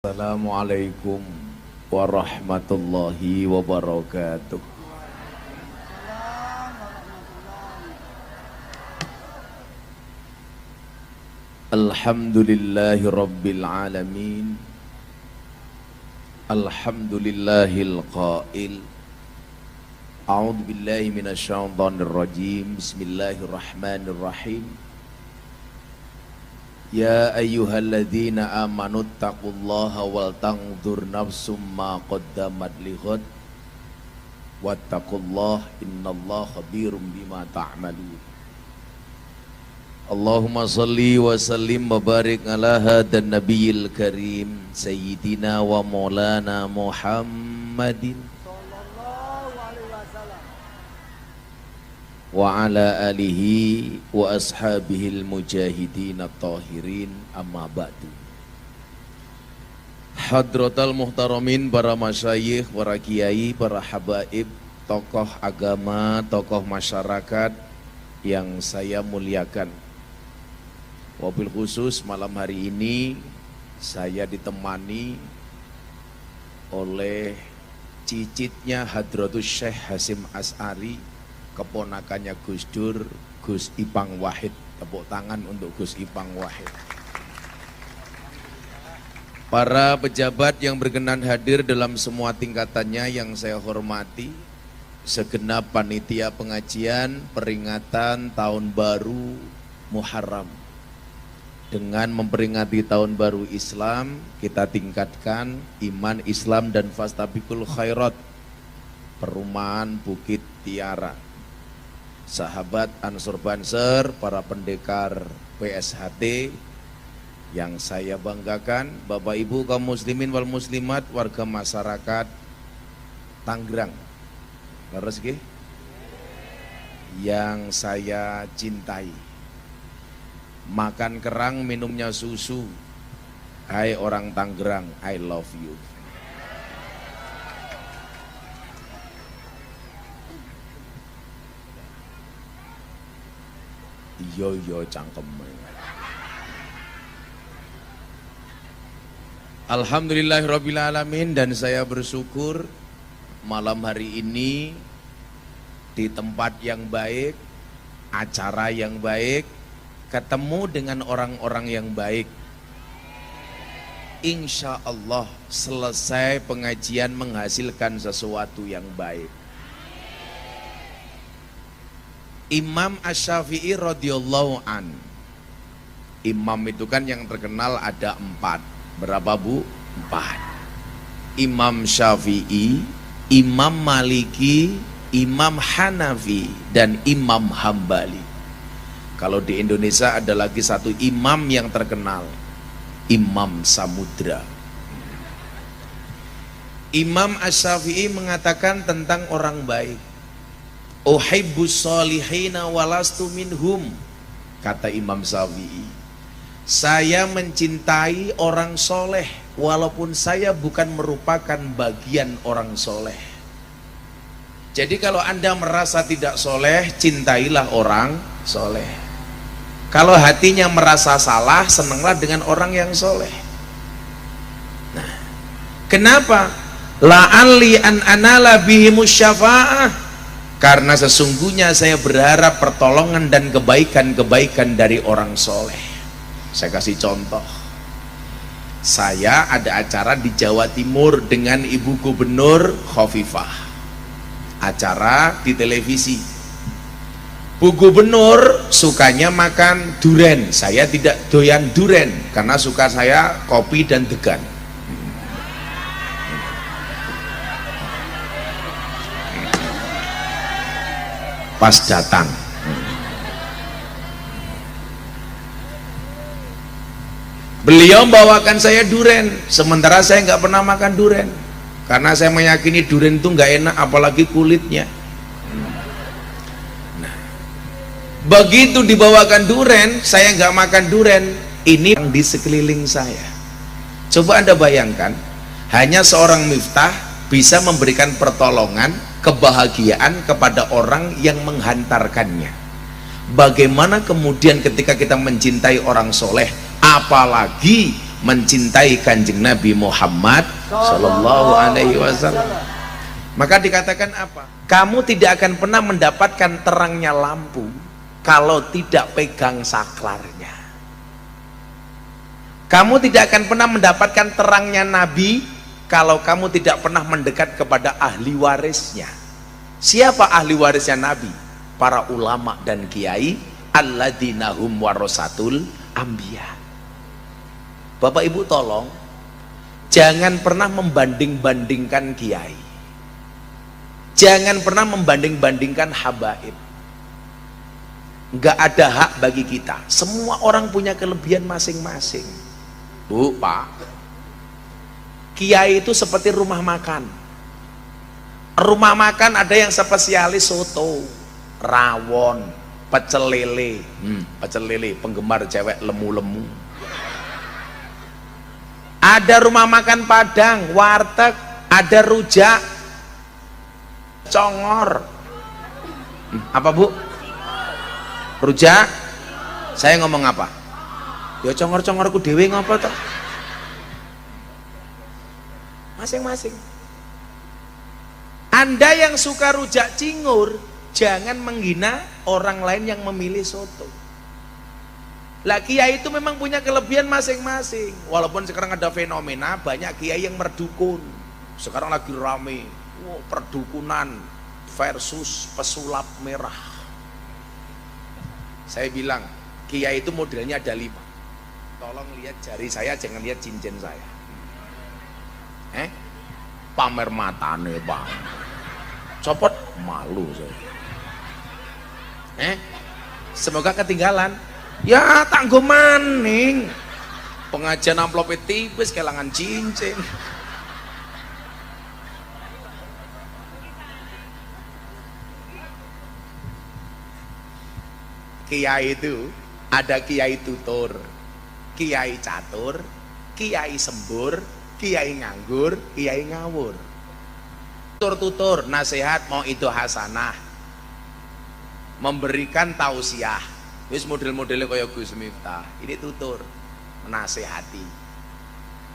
Assalamualaikum warahmatullahi wabarakatuh. Alhamdulillahi rabbil alamin. Alhamdulillahil qail. A'udzu billahi minasyaitonir rajim. Bismillahirrahmanirrahim. Ya ayyuhalladzina amanu taqullaha wal tanzur nafsum ma qaddamat lighad wattaqullaha innallaha khabirum bima ta'malun. Allahumma salli wa sallim wa barik ala hadan nabiyil karim sayyidina wa maulana Muhammadin wa ala alihi wa ashabihil mujahidin at-tahirin, amma ba'du. Hadratal muhtaramin, para masyayikh, para kiai, para habaib, tokoh agama, tokoh masyarakat yang saya muliakan. Wabil khusus malam hari ini saya ditemani oleh cicitnya Hadratus Syekh Hasyim Asy'ari, keponakannya Gus Dur, Gus Ipang Wahid. Tepuk tangan untuk Gus Ipang Wahid. Para pejabat yang berkenan hadir dalam semua tingkatannya yang saya hormati, segenap panitia pengajian peringatan tahun baru Muharram. Dengan memperingati tahun baru Islam, kita tingkatkan iman Islam dan fastabiqul khairat, Perumahan Bukit Tiara. Sahabat Ansor Banser, para pendekar PSHT yang saya banggakan, Bapak Ibu kaum muslimin wal muslimat, warga masyarakat Tangerang, leres nggih, yang saya cintai. Makan kerang, minumnya susu. Hai orang Tangerang, I love you. Yo cangkem. Alhamdulillahirabbil alamin, dan saya bersyukur malam hari ini di tempat yang baik, acara yang baik, ketemu dengan orang-orang yang baik. Insya Allah selesai pengajian menghasilkan sesuatu yang baik. Imam Asy-Syafi'i radhiyallahu an. Imam itu kan yang terkenal ada 4. Berapa Bu? 4. Imam Syafi'i, Imam Maliki, Imam Hanafi, dan Imam Hambali. Kalau di Indonesia ada lagi satu imam yang terkenal, Imam Samudra. Imam Asy-Syafi'i mengatakan tentang orang baik, uhibbus solihina walastu minhum. Kata Imam Syafi'i, saya mencintai orang soleh walaupun saya bukan merupakan bagian orang soleh. Jadi kalau Anda merasa tidak soleh, cintailah orang soleh. Kalau hatinya merasa salah, senanglah dengan orang yang soleh. Nah, kenapa? La'alli an anala bihimus syafa'ah. Karena sesungguhnya saya berharap pertolongan dan kebaikan-kebaikan dari orang soleh. Saya kasih contoh. Saya ada acara di Jawa Timur dengan Ibu Gubernur Khofifah. Acara di televisi. Bu Gubernur sukanya makan duren, saya tidak doyan duren karena suka saya kopi dan degan. Pas datang, beliau bawakan saya duren, sementara saya nggak pernah makan duren karena saya meyakini duren itu nggak enak, apalagi kulitnya. Begitu dibawakan duren, saya nggak makan duren. Ini yang di sekeliling saya. Coba Anda bayangkan, hanya seorang Miftah bisa memberikan pertolongan, kebahagiaan kepada orang yang menghantarkannya. Bagaimana kemudian ketika kita mencintai orang soleh, apalagi mencintai kanjeng Nabi Muhammad Sallallahu Alaihi Wasallam. Maka dikatakan apa? Kamu tidak akan pernah mendapatkan terangnya lampu kalau tidak pegang saklarnya. Kamu tidak akan pernah mendapatkan terangnya Nabi kalau kamu tidak pernah mendekat kepada ahli warisnya. Siapa ahli warisnya Nabi? Para ulama dan kiai, alladzina hum warasatul anbiya. Bapak Ibu tolong jangan pernah membanding-bandingkan kiai, jangan pernah membanding-bandingkan habaib. Nggak ada hak bagi kita. Semua orang punya kelebihan masing-masing. Bu, Pak, kiai itu seperti rumah makan. Rumah makan ada yang spesialis soto, rawon, pecel lele. Pecel lele penggemar cewek lemu-lemu. Ada rumah makan Padang, warteg, ada rujak, congor. Apa Bu? Rujak? Saya ngomong apa? Ya congor-congorku dewe ngapa toh? Masing-masing. Anda yang suka rujak cingur, jangan menghina orang lain yang memilih soto. Lah kiai itu memang punya kelebihan masing-masing. Walaupun sekarang ada fenomena banyak kiai yang merdukun. Sekarang lagi rame, perdukunan versus pesulap merah. Saya bilang, kiai itu modelnya ada 5. Tolong lihat jari saya, jangan lihat cincin saya. Pamer matane, Pak. Copot malu saya. Semoga ketinggalan. Ya tanggo maning. Pengajian amplop tipis kelangan cincin. Kiai itu ada kiai tutur, kiai catur, kiai sembur, kiai nganggur, kiai ngawur. Tutur-tutur nasihat mau itu hasanah, memberikan tausiah. Wis model-modelnya kaya Gus Miftah. Ini tutur, menasehati,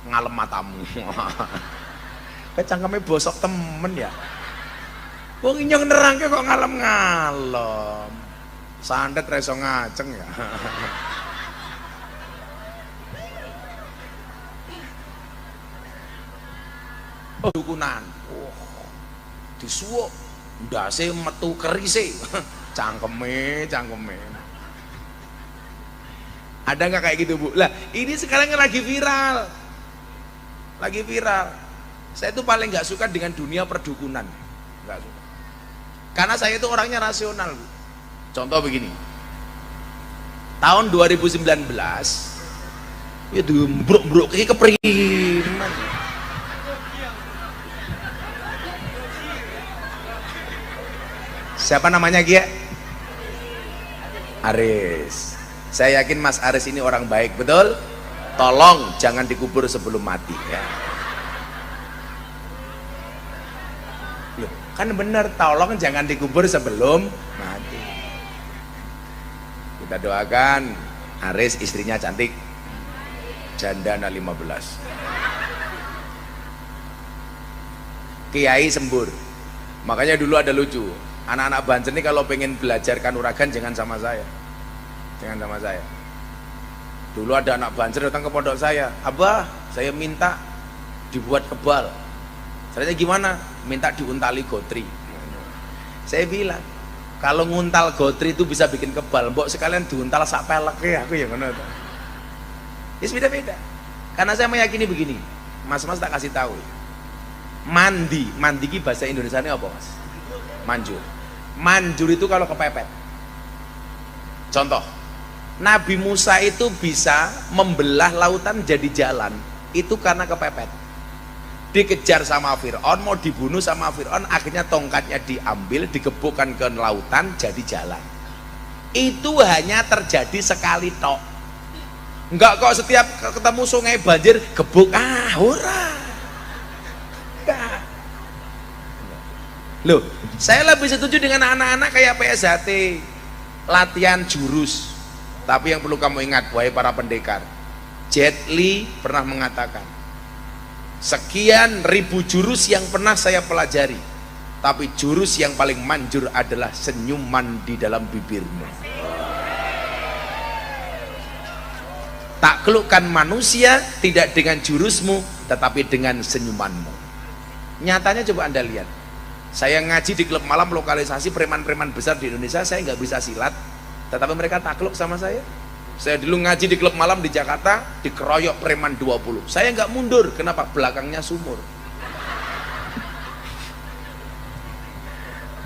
ngalem matamu. Cangkeme bosok temen ya. Wong inyong nerangke kok ngalem-ngalem. Sandet reso ngaceng ya. Dukunan. Disuwuk ndase metu kerise. Cangkeme. Ada nggak kayak gitu Bu? Lah ini sekarang lagi viral. Saya tuh paling nggak suka dengan dunia perdukunan, nggak suka. Karena saya itu orangnya rasional Bu. Contoh begini, tahun 2019 ya brok kayak kepriman. Siapa namanya Gia? Aris. Saya yakin Mas Aris ini orang baik, betul? Tolong jangan dikubur sebelum mati ya. Loh, kan bener, tolong jangan dikubur sebelum mati. Kita doakan Aris istrinya cantik, janda anak 15. Kiai sembur. Makanya dulu ada lucu, anak-anak Banten ini kalau pengen belajar kanuragan jangan sama saya. Dulu ada anak Banten datang ke pondok saya, Abah saya minta dibuat kebal. Saya gimana? Minta diuntali gotri. Saya bilang, kalau nguntal gotri itu bisa bikin kebal, mbok sekalian diuntal sak pelek ya, aku ya ngono. Ya beda-beda. Karena saya meyakini begini, Mas-mas tak kasih tahu. Mandi ki bahasa Indonesianya apa Mas? Manjur. Manjur itu kalau kepepet. Contoh, Nabi Musa itu bisa membelah lautan jadi jalan, itu karena kepepet. Dikejar sama Fir'aun, mau dibunuh sama Fir'aun, akhirnya tongkatnya diambil, digebukkan ke lautan, jadi jalan. Itu hanya terjadi sekali tok. Enggak kok setiap ketemu sungai banjir gebuk, ora. Enggak. Loh, saya lebih setuju dengan anak-anak kayak PSHT, latihan jurus. Tapi yang perlu kamu ingat, wahai para pendekar, Jet Li pernah mengatakan, sekian ribu jurus yang pernah saya pelajari, tapi jurus yang paling manjur adalah senyuman di dalam bibirmu. Taklukkan manusia tidak dengan jurusmu, tetapi dengan senyumanmu. Nyatanya coba Anda lihat, saya ngaji di klub malam lokalisasi preman-preman besar di Indonesia, saya nggak bisa silat, tetapi mereka takluk sama saya. Saya dulu ngaji di klub malam di Jakarta, dikeroyok preman 20. Saya nggak mundur, kenapa? Belakangnya sumur.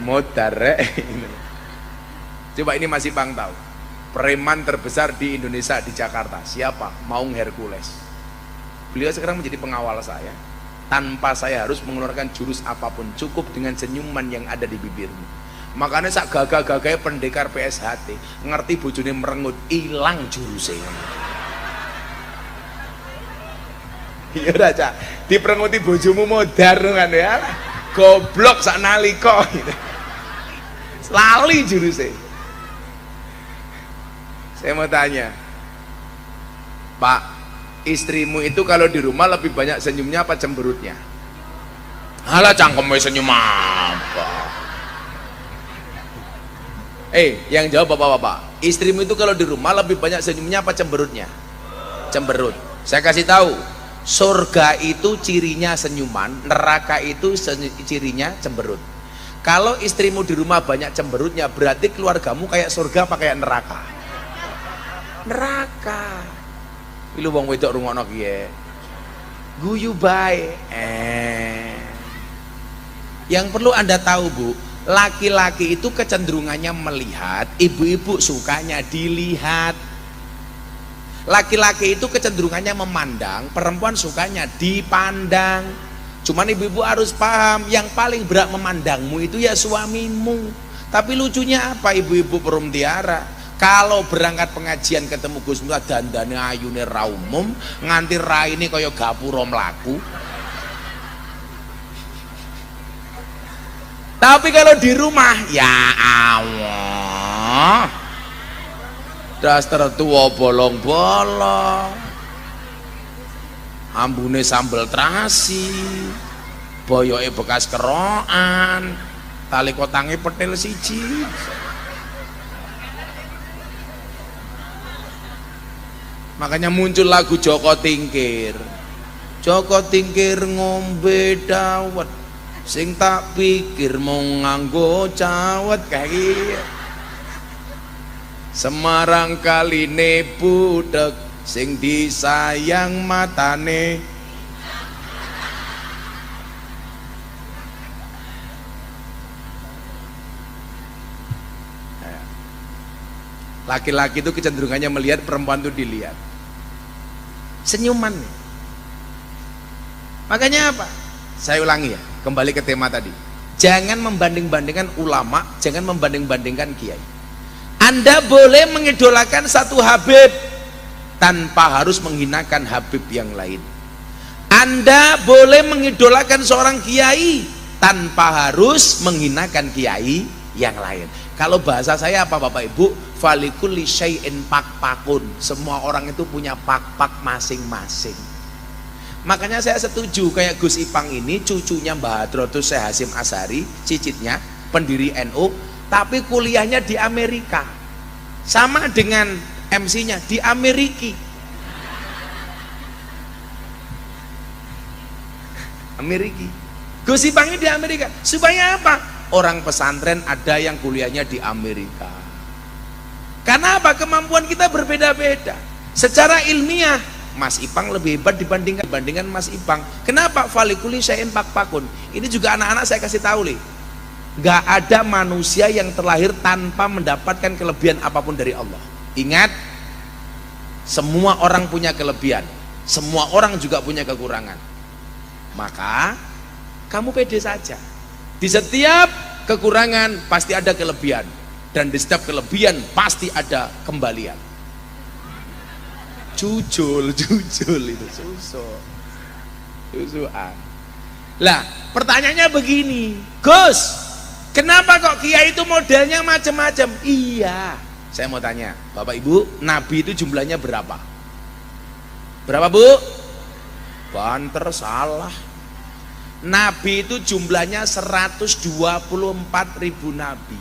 Modar. Coba ini masih Bang tahu. Preman terbesar di Indonesia di Jakarta siapa? Maung Hercules. Beliau sekarang menjadi pengawal saya. Tanpa saya harus mengeluarkan jurus apapun, cukup dengan senyuman yang ada di bibirmu. Makanya sak gagah-gagahnya pendekar PSHT ngerti bojone merengut, hilang jurusnya. Iya raja, diperenguti bojomu modar kan ya, goblok sak nalika gitu. Lali jurusnya. Saya mau tanya, Pak, istrimu itu kalau di rumah lebih banyak senyumnya apa cemberutnya? Alah cangkemnya senyum apa? Yang jawab bapak-bapak, istrimu itu kalau di rumah lebih banyak senyumnya apa cemberutnya? Cemberut. Saya kasih tahu, surga itu cirinya senyuman, neraka itu cirinya cemberut. Kalau istrimu di rumah banyak cemberutnya, berarti keluargamu kayak surga apa kayak neraka? Neraka. Ilu wong wedok rungokno kiye. Guyu bae. Yang perlu Anda tahu, Bu, laki-laki itu kecenderungannya melihat, ibu-ibu sukanya dilihat. Laki-laki itu kecenderungannya memandang, perempuan sukanya dipandang. Cuman ibu-ibu harus paham, yang paling berat memandangmu itu ya suamimu. Tapi lucunya apa ibu-ibu perumtiara? Kalau berangkat pengajian ketemu Gus Miftah dandane ayune ra umum, nganti raine kaya gapura mlaku. Tapi kalau di rumah, ya Allah, dasar tua bolong-bolong, ambune sambal terasi, boyoke bekas kerokan, tali kotange petil siji. Makanya muncul lagu Joko Tingkir. Joko Tingkir ngombe dawet, sing tak pikir mau nganggo cawet kayak Semarang kaline budek, sing disayang matane. Laki-laki itu kecenderungannya melihat, perempuan itu dilihat. Senyuman. Makanya apa? Saya ulangi ya, kembali ke tema tadi. Jangan membanding-bandingkan ulama, jangan membanding-bandingkan kiai. Anda boleh mengidolakan satu Habib tanpa harus menghinakan Habib yang lain. Anda boleh mengidolakan seorang kiai tanpa harus menghinakan kiai yang lain. Kalau bahasa saya apa Bapak Ibu? Falikulli syai'in pak-pakun. Semua orang itu punya pak-pak masing-masing. Makanya saya setuju kayak Gus Ipang ini, cucunya Mbah Hadratus Syekh Hasyim Asy'ari, cicitnya pendiri NU, tapi kuliahnya di Amerika. Sama dengan MC-nya di Amerika. Gus Ipang ini di Amerika. Supaya apa? Orang pesantren ada yang kuliahnya di Amerika. Karena apa? Kemampuan kita berbeda-beda. Secara ilmiah Mas Ipang lebih hebat dibandingkan Mas Ipang. Kenapa? Falikuli syai'in pak-pakun. Ini juga anak-anak saya kasih tahu nih. Gak ada manusia yang terlahir tanpa mendapatkan kelebihan apapun dari Allah. Ingat, semua orang punya kelebihan, semua orang juga punya kekurangan. Maka kamu pede saja. Di setiap kekurangan pasti ada kelebihan, dan di setiap kelebihan pasti ada kembalian. Jujul itu susuan. Lah, pertanyaannya begini, Gus, kenapa kok kiai itu modelnya macam-macam? Iya, saya mau tanya, Bapak Ibu, Nabi itu jumlahnya berapa? Berapa Bu? Banter, salah. Nabi itu jumlahnya 124.000 nabi.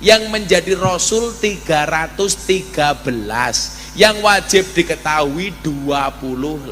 Yang menjadi rasul 313, yang wajib diketahui 25.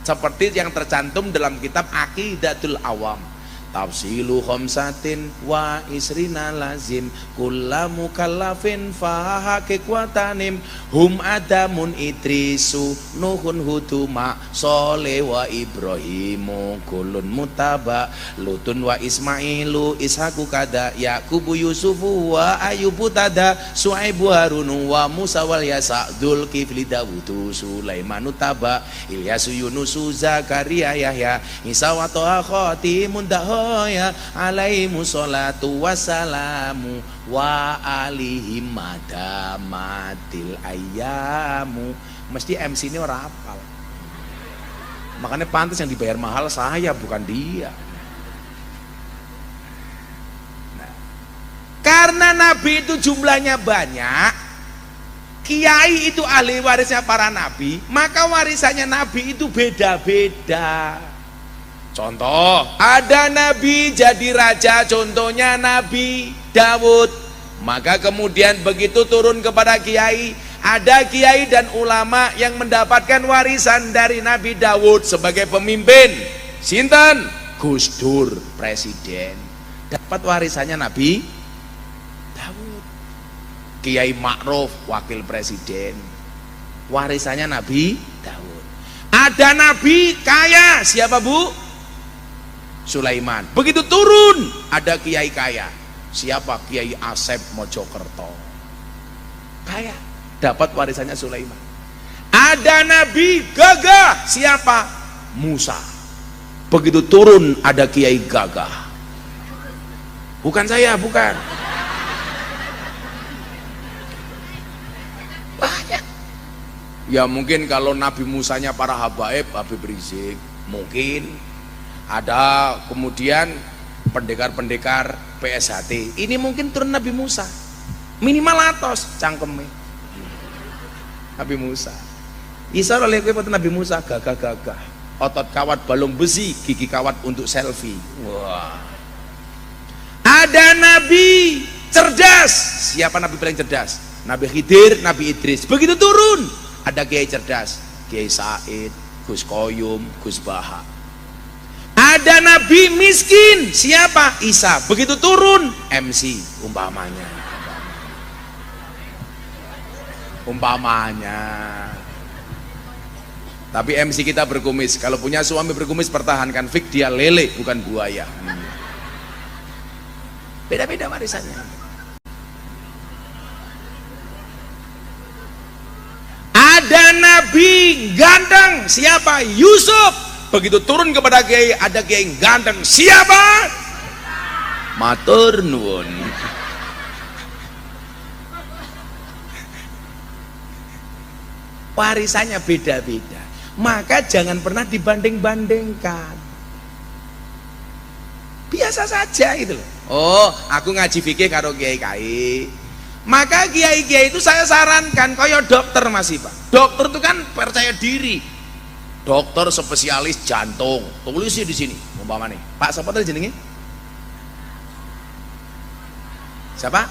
Seperti yang tercantum dalam kitab Aqidatul Awam. Tafsilu khamsatin wa isrina lazim kulla mukallafin faha kekwatanim hum adamun idrisu nuhun huduma soleh wa ibrahimu kulun mutaba lutun wa ismailu ishaku kada yakubu yusufu wa ayubu tada suaibu harunu wa musa wal yasa dzul kifli dawudu sulaimanu taba ilyasu yunusu zakaria yahya isa wa toha khotimun ya alaihimu sholatu wassalamu wa alihim madamatil ayamu. Mesti MC ini orang hafal, makanya pantas yang dibayar mahal saya bukan dia. Nah, karena Nabi itu jumlahnya banyak, kiai itu ahli warisnya para nabi, maka warisannya Nabi itu beda-beda. Contoh, ada nabi jadi raja, contohnya Nabi Daud. Maka kemudian begitu turun kepada kiai, ada kiai dan ulama yang mendapatkan warisan dari Nabi Daud sebagai pemimpin. Sinten? Gus Dur, presiden, dapat warisannya Nabi Daud. Kiai Ma'ruf, wakil presiden, warisannya Nabi Daud. Ada nabi kaya, siapa Bu? Sulaiman. Begitu turun ada kiai kaya, siapa? Kiai Asep Mojokerto, kaya, dapat warisannya Sulaiman. Ada nabi gagah, siapa? Musa. Begitu turun ada kiai gagah, bukan saya, bukan, banyak. Ya mungkin kalau Nabi Musanya para habaib, Habib Rizik, mungkin ada. Kemudian pendekar-pendekar PSHT ini mungkin turun Nabi Musa, minimal atos cangkeme Nabi Musa. Isa oleh kowe Nabi Musa gagah-gagah, otot kawat balung besi, gigi kawat untuk selfie. Wah. Ada nabi cerdas, siapa nabi paling cerdas? Nabi Khidir, Nabi Idris. Begitu turun ada kiai cerdas, Kiai Said, Gus Koyum, Gus Baha. Ada nabi miskin, siapa? Isa. Begitu turun MC, umpamanya tapi MC kita berkumis. Kalau punya suami berkumis pertahankan, fik dia lele bukan buaya. Beda-beda warisannya. Ada nabi ganteng, siapa? Yusuf. Begitu turun kepada kiai, ada kiai ganteng, siapa? Matur nuwun. Warisannya beda-beda, maka jangan pernah dibanding-bandingkan. Biasa saja itu loh. Oh, aku ngaji fikih karo kiai-kiai, maka kiai-kiai itu saya sarankan koyo dokter masih Pak. Dokter itu kan percaya diri. Dokter spesialis jantung, tulis di sini umpamanya. Pak siapa tadi jenenge? Siapa?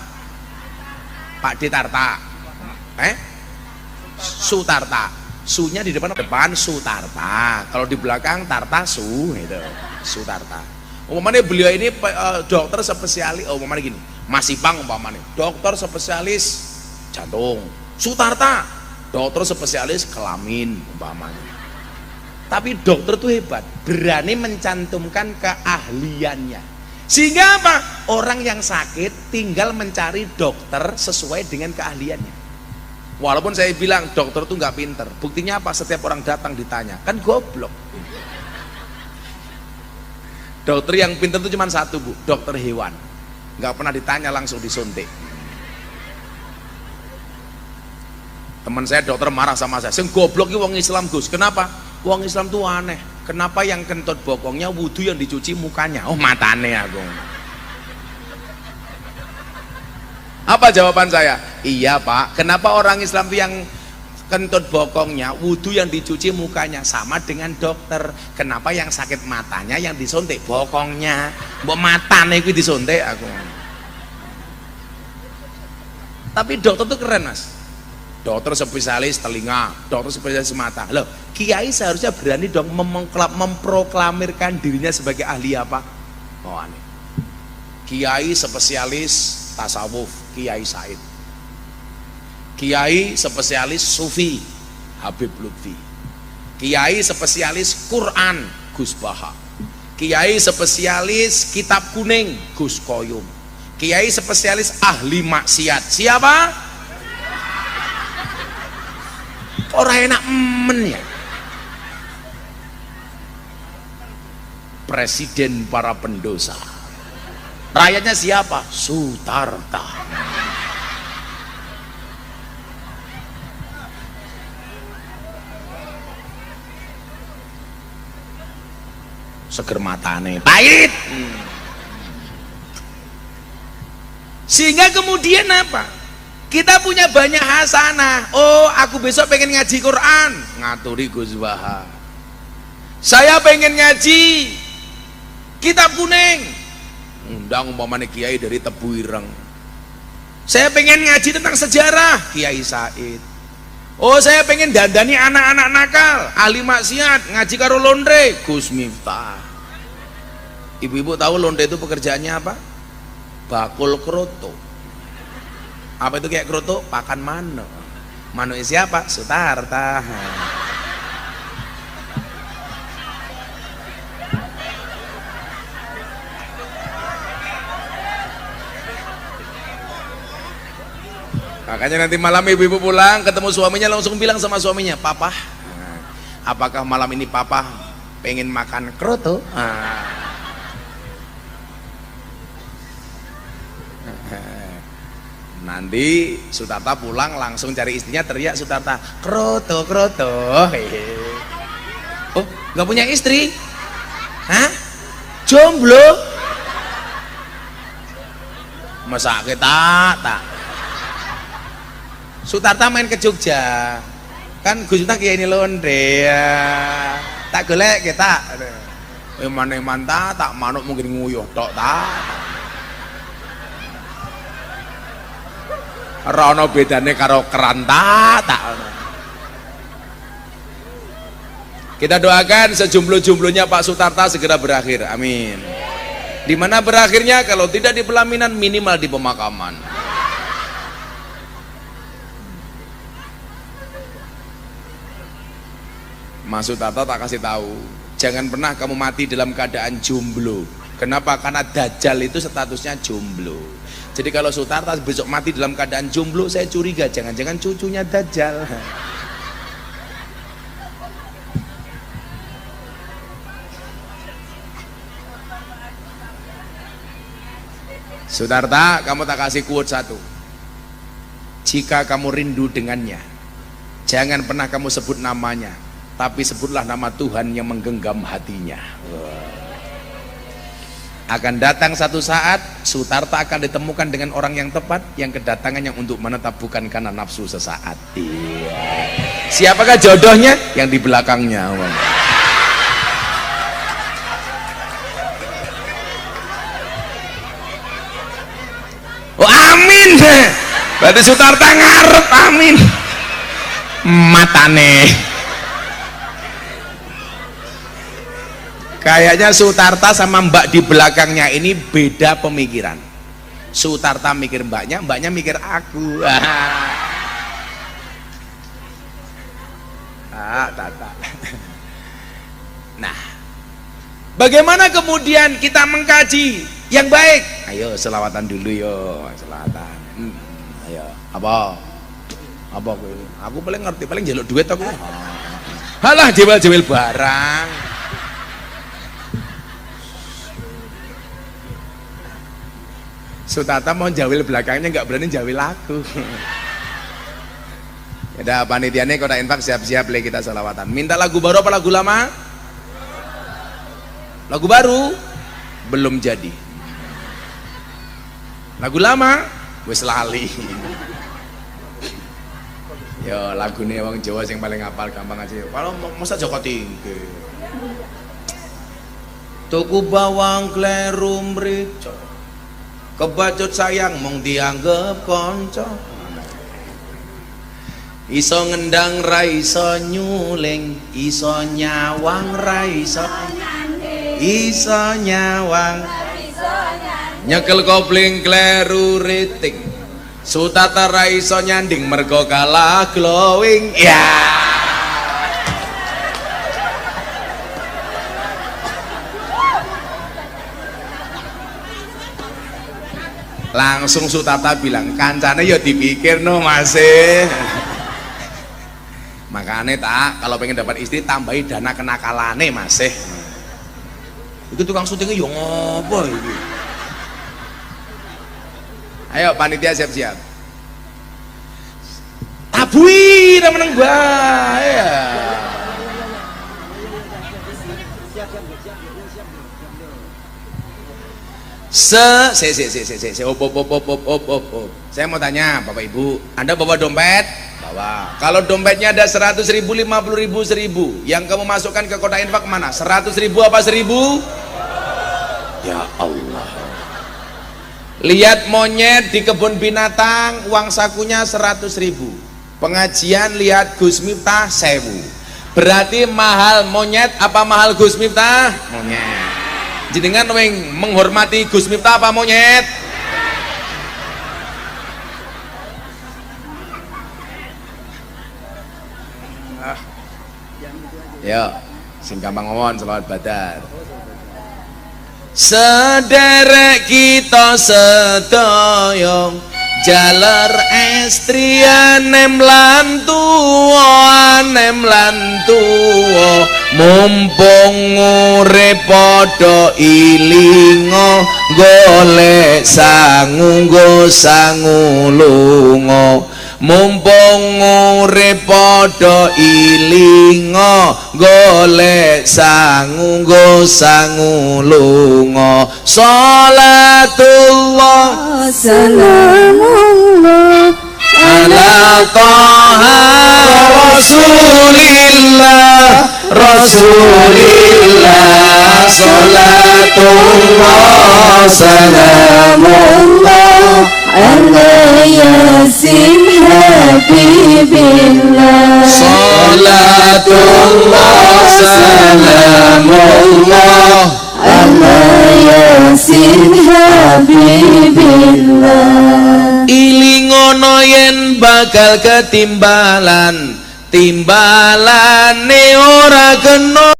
Pak Ditarta. Sutarta. Sunya di depan Sutarta. Kalau di belakang Tarta Su gitu. Sutarta. Umpamanya beliau ini dokter spesialis, umpamanya gini, Mas Ipang umpamanya, dokter spesialis jantung. Sutarta, dokter spesialis kelamin umpamanya. Tapi dokter itu hebat, berani mencantumkan keahliannya. Sehingga apa? Orang yang sakit tinggal mencari dokter sesuai dengan keahliannya. Walaupun saya bilang dokter itu nggak pinter, buktinya apa? Setiap orang datang ditanya, kan goblok. Dokter yang pinter itu cuma satu Bu, dokter hewan. Nggak pernah ditanya, langsung disuntik. Teman saya dokter marah sama saya, "Sing goblok iki wong Islam Gus." Kenapa? Wong Islam tuh aneh. Kenapa yang kentut bokongnya wudhu yang dicuci mukanya? Oh matane aku. Apa jawaban saya? Iya Pak. Kenapa orang Islam tuh yang kentut bokongnya, wudhu yang dicuci mukanya, sama dengan dokter. Kenapa yang sakit matanya yang disuntik bokongnya? Mbok matane kuwi disuntik aku. Tapi dokter tuh keren mas, dokter spesialis telinga, dokter spesialis mata. Loh, kiai seharusnya berani dong memproklamirkan dirinya sebagai ahli apa? Oh aneh. Kiai spesialis tasawuf, Kiai Said. Kiai spesialis sufi, Habib Lutfi. Kiai spesialis Quran, Gus Baha. Kiai spesialis kitab kuning, Gus Koyum. Kiai spesialis ahli maksiat, siapa? Orang enak men ya. Presiden para pendosa. Rakyatnya siapa? Sutarta. Seger matane pahit. Sehingga kemudian apa? Kita punya banyak hasanah. Oh, aku besok pengen ngaji Quran, ngaturi Gus Baha. Saya pengen ngaji kitab kuning, undang umpamane kiai dari Tebu Ireng. Saya pengen ngaji tentang sejarah, Kiai Said. Oh, saya pengen dandani anak-anak nakal, ahli maksiat, ngaji karo Londre, Gus Miftah. Ibu-ibu tahu Londre itu pekerjaannya apa? Bakul kroto. Apa itu kayak kroto? Pakan mano. Mano siapa? Sutarta. Makanya nanti malam ibu-ibu pulang ketemu suaminya langsung bilang sama suaminya, Papa, apakah malam ini Papa pengen makan kroto? Nanti Sutarta pulang langsung cari istrinya, teriak Sutarta, kroto kroto. Oh, nggak punya istri? Hah? Jomblo? Masa kita tak? Sutarta main ke Jogja, kan Gus Miftah kiai ini Londre ya. Tak golek kita. Eman-eman tak manuk mungkin nguyuh tok tak. Rono bedane karo keranta tak. Kita doakan sejumlah-jumlahnya Pak Sutarta segera berakhir, amin. Dimana berakhirnya? Kalau tidak di pelaminan, minimal di pemakaman. Mas Sutarta tak kasih tahu, jangan pernah kamu mati dalam keadaan jomblo. Kenapa? Karena Dajjal itu statusnya jomblo. Jadi kalau Sutarta besok mati dalam keadaan jomblo, saya curiga jangan-jangan cucunya Dajjal. Sutarta, kamu tak kasih quote satu. Jika kamu rindu dengannya, jangan pernah kamu sebut namanya, tapi sebutlah nama Tuhan yang menggenggam hatinya. Akan datang satu saat Sutarta akan ditemukan dengan orang yang tepat, yang kedatangannya untuk menetap bukan karena nafsu sesaat. Iya. Siapakah jodohnya? Yang di belakangnya. Oh amin. Berarti Sutarta ngarep, amin. Matane. Kayaknya Sutarta sama mbak di belakangnya ini beda pemikiran. Sutarta mikir mbaknya, mbaknya mikir aku. Tata. Nah, bagaimana kemudian kita mengkaji yang baik? Ayo selawatan dulu yo, selawatan. Ayo, apa? Apa aku paling ngerti, paling jaluk duit aku. Halah jewel-jewel barang. Sutarta mau jawil belakangnya nggak berani jawil aku. Ada panitianya kota infak siap-siap le kita salawatan. Minta lagu baru apa lagu lama? Lagu baru belum jadi. Lagu lama wis lali. Ya lagune wong Jawa sing paling hafal gampang aja. Kalau masa Joko Tingkir. Tuku bawang kleru mrica. Kebacut sayang mung dianggep kanca. Iso ngendang ra iso nyuling, iso nyawang ra iso nyawang. Nyekel kopling kleru riting. Sutata ra iso nyanding mergo kalah glowing. Ya. Langsung Sutata bilang, kancane ya dipikir no masih. Makanya tak kalau pengen dapat istri tambahi dana kenakalane masih. Itu tukang syutingnya yo ngopo iki. Ayo panitia siap-siap. Tabui ra meneng bae ya. Op. Saya mau tanya Bapak Ibu, Anda bawa dompet? Bawa. Kalau dompetnya ada 100.000, 50.000, 1.000, yang kamu masukkan ke kotak infak mana? 100.000 apa 1.000? Ya Allah. Lihat monyet di kebun binatang, uang sakunya 100.000. Pengajian lihat Gus Miftah 1.000. Berarti mahal monyet apa mahal Gus Miftah? Monyet. Jenengan menghormati Gus Miftah apa monyet? Ya, sing gampang ngomong selawat badar. Sederek kita sedaya jaler estri anem lan tuwa mumpung urip padha ilinga golek sangu nggo sangu lunga mumpung urip padha ilinga golek sangu nggo sangu lunga salatullah salamullah ala taha rasulillah salatullah salamullah ala yasin habibillah salatullah salamullah ala yasin habibillah. Ilingono yen bakal ketimbalan timbalane ora kena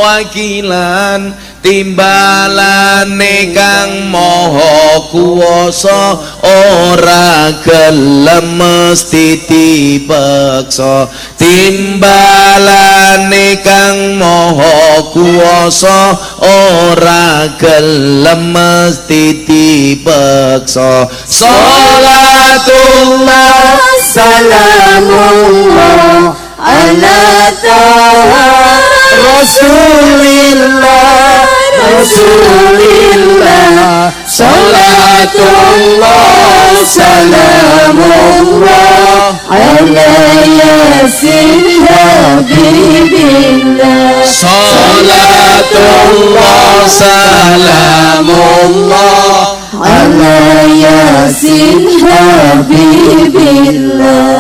wakilan timbalane kang maha kuwasa ora gelem mesti dipaksa timbalane kang maha kuwasa ora gelem mesti dipaksa salatullah salamullah ala taha rasulillah salatullah salamullah ala yasin habibillah salatullah salamullah ala yasin habibillah.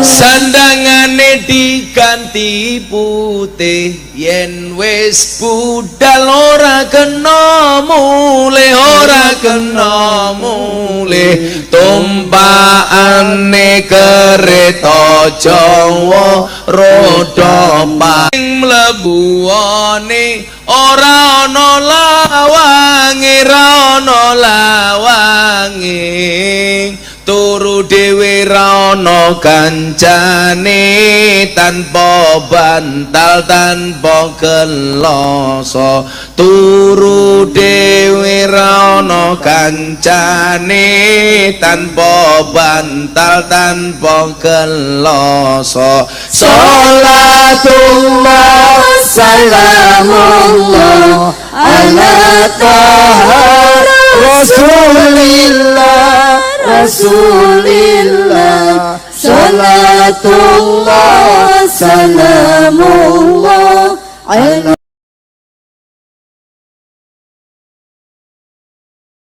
Sandangane diganti putih yen wis budal ora kena mulih tumpakane kereta Jawa roda paling mlebuane ora ana lawange turu dhewe ra ana kancane tanpa bantal tanpa geloso turu dhewe ra ana kancane tanpa bantal tanpa geloso salatullah salamullah ala taha rasulillah Salatullah salamullah ala